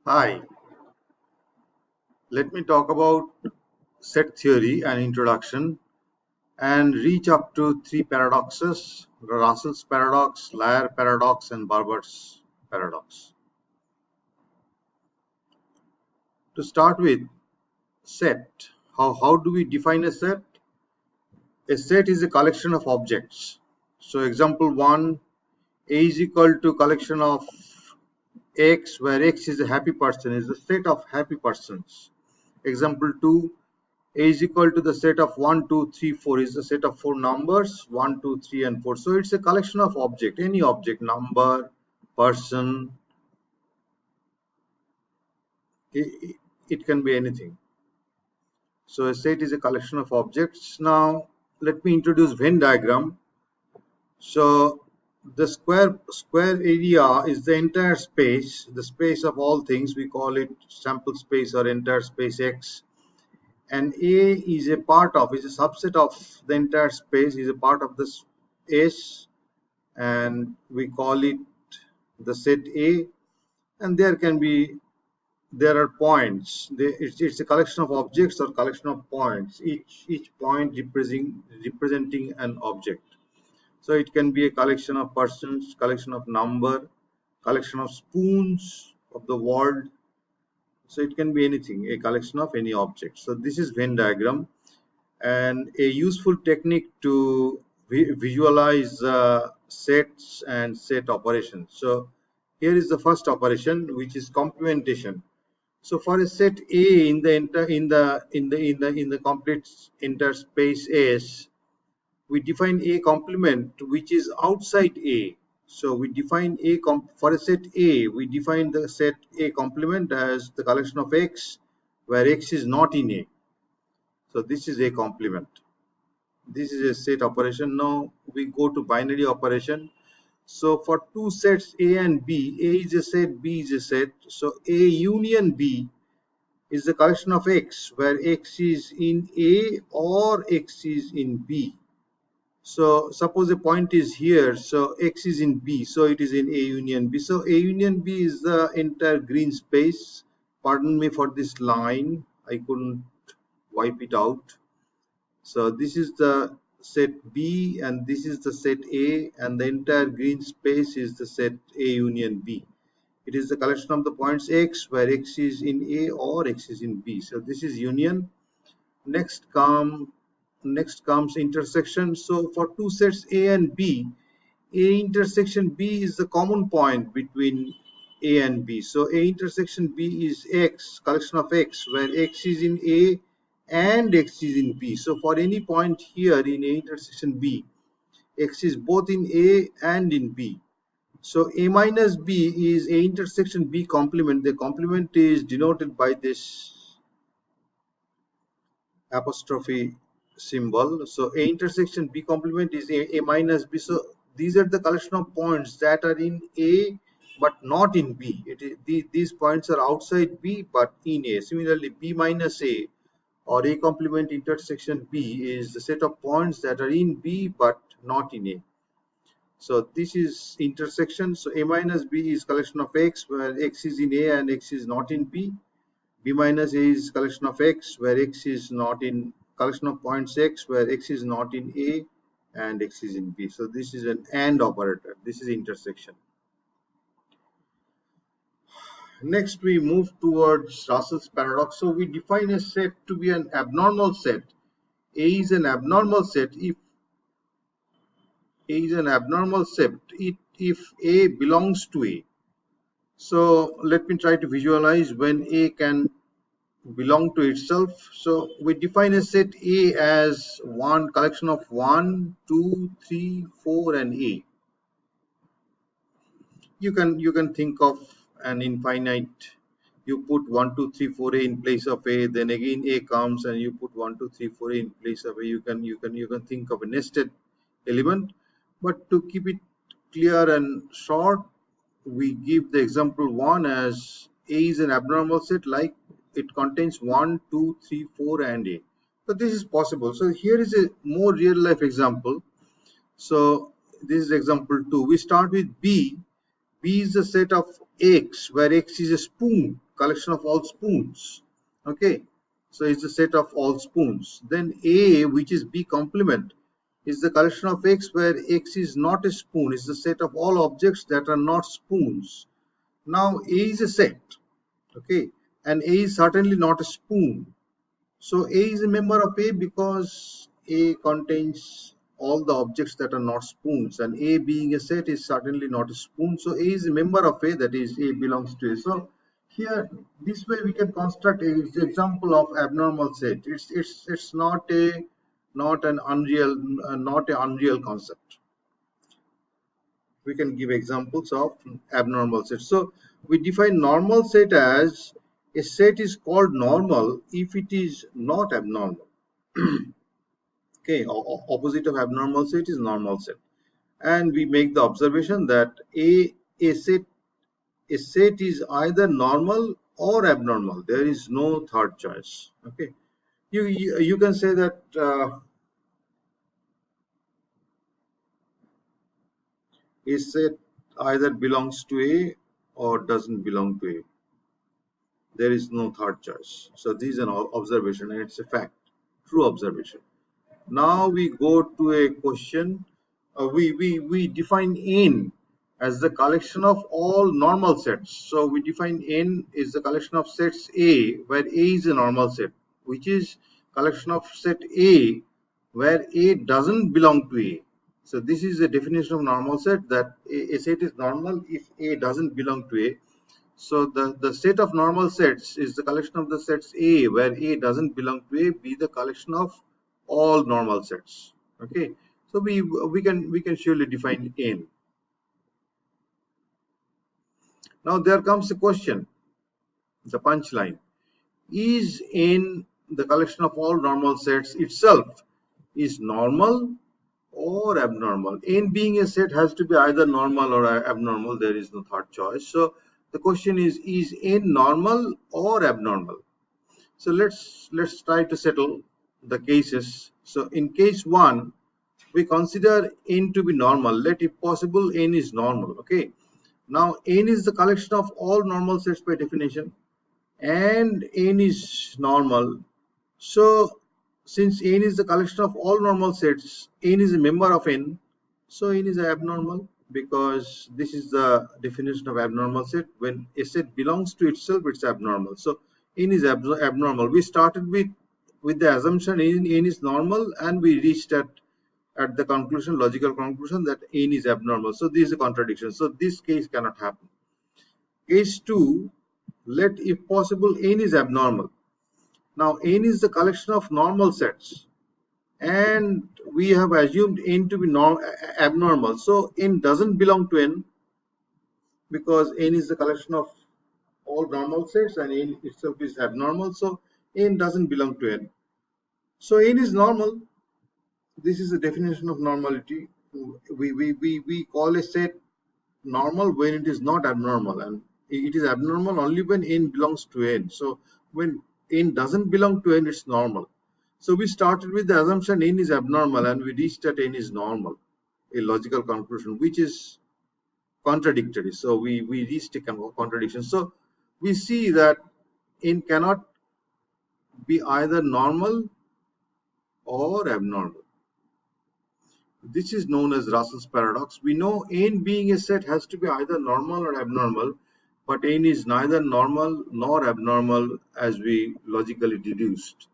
Hi, let me talk about set theory and introduction and reach up to three paradoxes: Russell's paradox, Lair paradox, and Barber's paradox. To start with, set. How do we define a set? A set is a collection of objects. So example 1, A is equal to collection of X, where X is a happy person, is the set of happy persons. Example 2, A is equal to the set of 1, 2, 3, 4 is the set of four numbers 1, 2, 3, and 4. So it's a collection of object, any object, number, person, it can be anything. So a set is a collection of objects. Now let me introduce Venn diagram. So the square area is the entire space, the space of all things. We call it sample space or entire space X. And A is a part of, is a subset of the entire space, is a part of this S, and we call it the set A. And there are points. It's a collection of objects or collection of points, each point representing an object. So it can be a collection of persons, collection of number, collection of spoons of the world. So it can be anything, a collection of any object. So this is Venn diagram, and a useful technique to visualize sets and set operations. So here is the first operation, which is complementation. So for a set A in the complete interspace S, we define A complement which is outside A. So we define for a set A, we define the set A complement as the collection of X where X is not in A. So this is A complement. This is a set operation. Now we go to binary operation. So for two sets A and B, A is a set, B is a set. So A union B is the collection of X where X is in A or X is in B. So suppose a point is here, so X is in B, so it is in A union B. So A union B is the entire green space. Pardon me for this line, I couldn't wipe it out. So this is the set B and this is the set A, and the entire green space is the set A union B. It is the collection of the points X where X is in A or X is in B. So this is union. Next comes intersection. So for two sets A and B, A intersection B is the common point between A and B. So A intersection B is X, collection of X, where X is in A and X is in B. So for any point here in A intersection B, X is both in A and in B. So A minus B is A intersection B complement. The complement is denoted by this apostrophe symbol. So A intersection B complement is A minus B. So these are the collection of points that are in A but not in B. These points are outside B but in A. Similarly, B minus A or A complement intersection B is the set of points that are in B but not in A. So this is intersection. So A minus B is collection of X where X is in A and X is not in B. B minus A is collection of X where X is not in, collection of points X where X is not in A and X is in B. So this is an AND operator. This is intersection. Next we move towards Russell's paradox. So we define a set to be an abnormal set. A is an abnormal set if A is an abnormal set if A belongs to A. So let me try to visualize when A can belong to itself. So we define a set A as one collection of 1, 2, 3, 4, and A. You can think of an infinite. You put 1, 2, 3, 4A in place of A, then again A comes and you put 1, 2, 3, 4A in place of A. You can think of a nested element. But to keep it clear and short, we give the example 1 as A is an abnormal set, like it contains 1, 2, 3, 4 and A. So this is possible. So here is a more real life example. So this is example 2. We start with B. B is the set of X where X is a spoon. collection of all spoons. Okay, so it's the set of all spoons. Then A, which is B complement, is the collection of X where X is not a spoon. It's the set of all objects that are not spoons. Now A is a set, okay, and A is certainly not a spoon. So A is a member of A because A contains all the objects that are not spoons, and A being a set is certainly not a spoon. So A is a member of A, that is A belongs to A. So here, this way we can construct a example of abnormal set. It's not an unreal concept. We can give examples of abnormal sets. So we define normal set as a set is called normal if it is not abnormal. Okay, opposite of abnormal set is normal set. And we make the observation that a set is either normal or abnormal. There is no third choice. Okay, you can say that a set either belongs to A or doesn't belong to A. There is no third choice. So this is an observation, and it's a fact, true observation. Now we go to a question. We define N as the collection of all normal sets. So we define N is the collection of sets A, where A is a normal set, which is collection of set A where A doesn't belong to A. So this is a definition of normal set, that a set is normal if A doesn't belong to A. So the set of normal sets is the collection of the sets A where A doesn't belong to A, be the collection of all normal sets. Okay, so we can surely define N. Now there comes a question, the punchline: is N the collection of all normal sets itself is normal or abnormal? N being a set has to be either normal or abnormal. There is no third choice. So the question is N normal or abnormal? So let's try to settle the cases. So in case 1, we consider N to be normal. Let, if possible, N is normal. Okay, now N is the collection of all normal sets by definition, and N is normal. So since N is the collection of all normal sets, N is a member of N, so N is abnormal, because this is the definition of abnormal set. When a set belongs to itself, it's abnormal. So N is abnormal. We started with the assumption N is normal, and we reached at the conclusion, logical conclusion, that N is abnormal. So this is a contradiction. So this case cannot happen. Case 2, let, if possible, N is abnormal. Now N is the collection of normal sets, and we have assumed N to be abnormal. So N doesn't belong to N, because N is the collection of all normal sets and N itself is abnormal. So N doesn't belong to N. So N is normal. This is the definition of normality. We call a set normal when it is not abnormal, and it is abnormal only when N belongs to N. So when N doesn't belong to N, it's normal. So we started with the assumption N is abnormal, and we reached that N is normal, a logical conclusion, which is contradictory. So we reached a contradiction. So we see that N cannot be either normal or abnormal. This is known as Russell's paradox. We know N being a set has to be either normal or abnormal, but N is neither normal nor abnormal, as we logically deduced.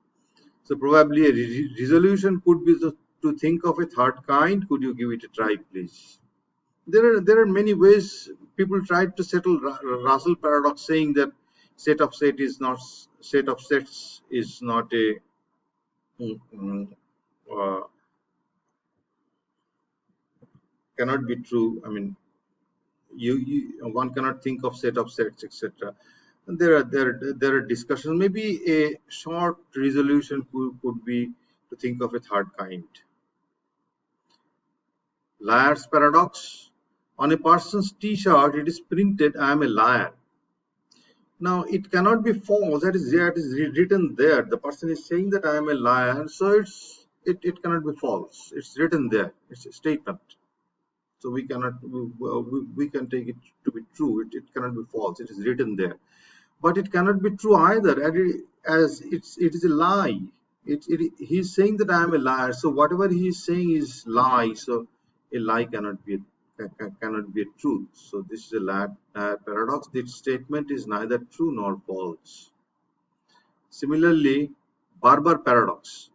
So probably a resolution could be to think of a third kind. Could you give it a try, please? There are many ways people tried to settle Russell paradox, saying that set of sets is not a uh, cannot be true. I mean, one cannot think of set of sets, etc. And there are discussions. Maybe a short resolution could be to think of a third kind. Liar's paradox. On a person's T-shirt, it is printed, "I am a liar." Now, it cannot be false. That is written there. The person is saying that I am a liar, so it cannot be false. It's written there. It's a statement. So we can take it to be true. It cannot be false. It is written there. but it cannot be true either, as it is a lie. He's saying that I am a liar. So whatever he is saying is lie. So a lie cannot be a truth. So this is a paradox. This statement is neither true nor false. Similarly, barber paradox.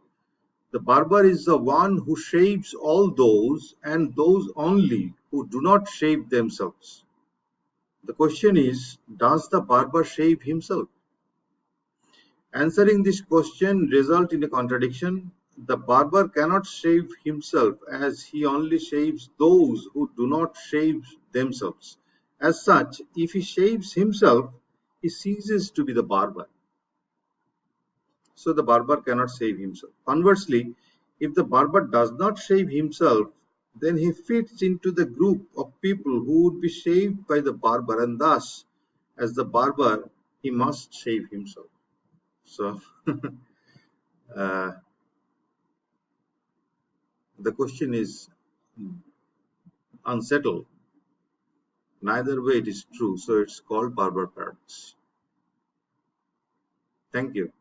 The barber is the one who shaves all those and those only who do not shave themselves. The question is, does the barber shave himself? Answering this question result in a contradiction. The barber cannot shave himself, as he only shaves those who do not shave themselves. As such, if he shaves himself, he ceases to be the barber. So the barber cannot shave himself. Conversely, if the barber does not shave himself, then he fits into the group of people who would be shaved by the barber, and thus, as the barber, he must shave himself. So uh, the question is unsettled. Neither way it is true. So it's called barber paradox. Thank you.